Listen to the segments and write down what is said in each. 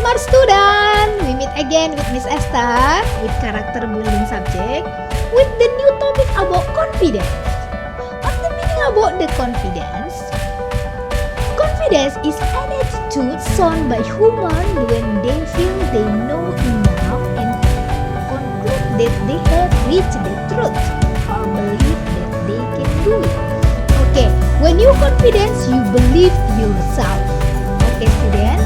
smart student! We meet again with Miss Esther with character building subject with the new topic about confidence. What's the meaning about the confidence? Confidence is an attitude shown by humans when they feel they know enough and conclude that they have reached the truth or believe that they can do it. Okay, when you confidence, you believe yourself. Okay, student?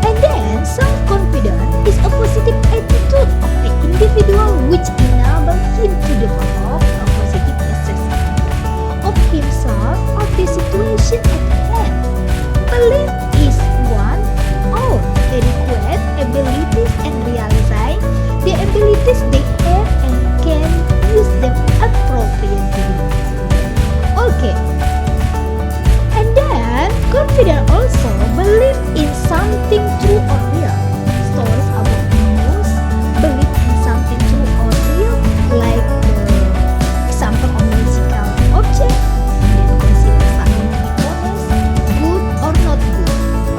And then self-confidence is a positive attitude of an individual which enables him to develop a positive assessment of himself or the situation at hand. Belief is one own adequate abilities and realizing the abilities they have and can use them appropriately. Okay. And then confidence also believe in something true or real. Stories about news, believe in something true or real, like the example of musical object, and then consider something to be honest, good or not good.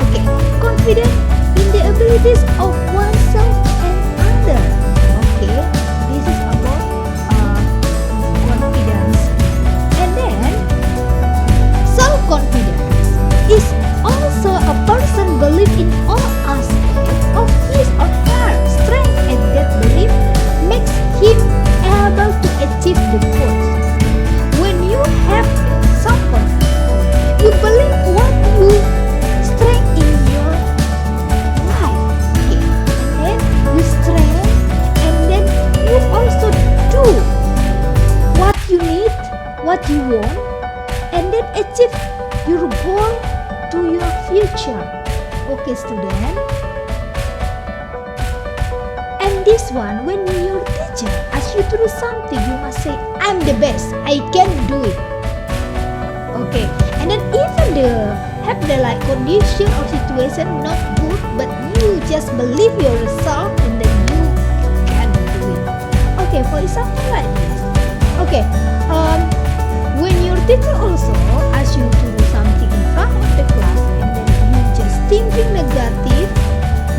Okay, confidence in the abilities of oneself and others. Okay, this is about confidence. And then self-confidence is also a person believe in all aspects of his or her strength, and that belief makes him able to achieve the goals. When you have self-confidence, you believe what you strength in your life. Okay, and then you strength, and then you also do what you need, what you want, and then achieve your goal to your future. Okay, student? And this one, when your teacher asks you to do something, you must say, I'm the best, I can do it. Okay, and then even have the like condition or situation not good, but you just believe yourself and then you can do it. Okay, for example like this. Okay, when your teacher also asks you to do something in front of the class and then you just thinking negative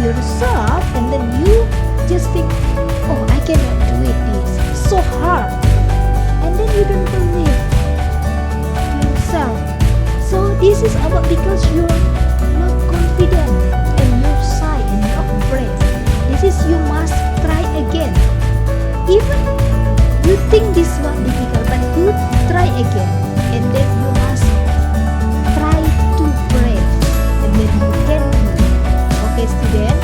yourself and then you just think, oh, I cannot do it, this so hard, and then you don't believe yourself. So this is about because you're not confident and you're shy and not brave. This is you must try again. Even you think this one difficult, but you try again, and then you must try to brave, and then you can do it. Okay, student?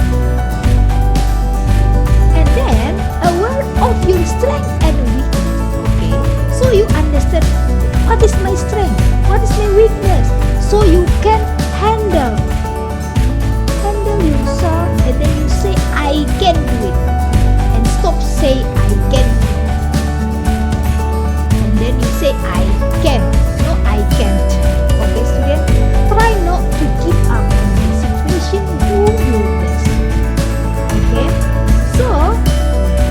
And then aware of your strength and weakness. Okay, so you understand what is my strength, what is my weakness, so you can handle yourself, and then you say I can do it, and stop say I can do it. Then you say I can, no I can't. Okay, student, try not to give up on the situation, do your best. Okay, so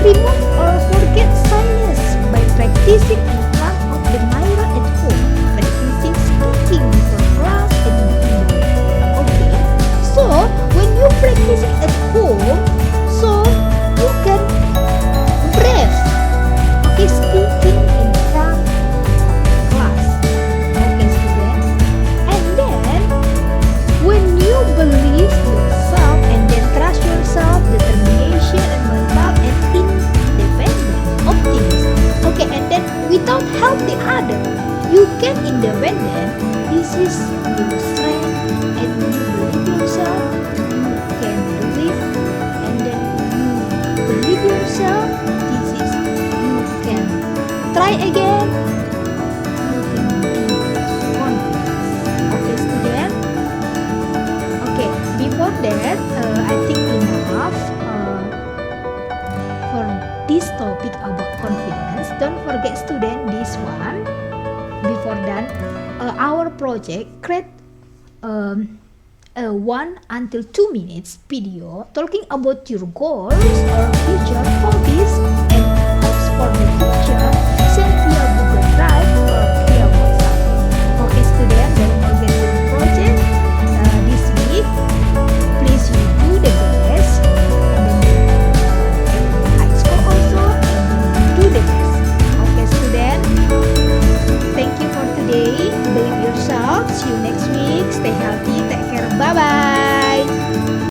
remove or forget shyness by practicing in front of the mirror at home, practicing speaking before class and meeting. Okay, so when you practicing at home, so you can brave. Okay, speaking in front class. Okay, student. And then when you believe yourself and then trust yourself, determination and mental and independent optimism. Okay, and then without help the other, you can independent. This is your strength, and you believe yourself, you can do it, and then you believe yourself. This is you can try again. You can be confident. Okay, student? Okay, before that, I think enough for this topic about confidence. Don't forget, student, this one. Before that, our project create a 1 until 2 minutes video talking about your goals or future hobbies and hopes for the future. Send via Google Drive or via WhatsApp. Okay, student, don't forget your project this week. Please you do the best. Talk. See you next week. Stay healthy. Take care. Bye bye.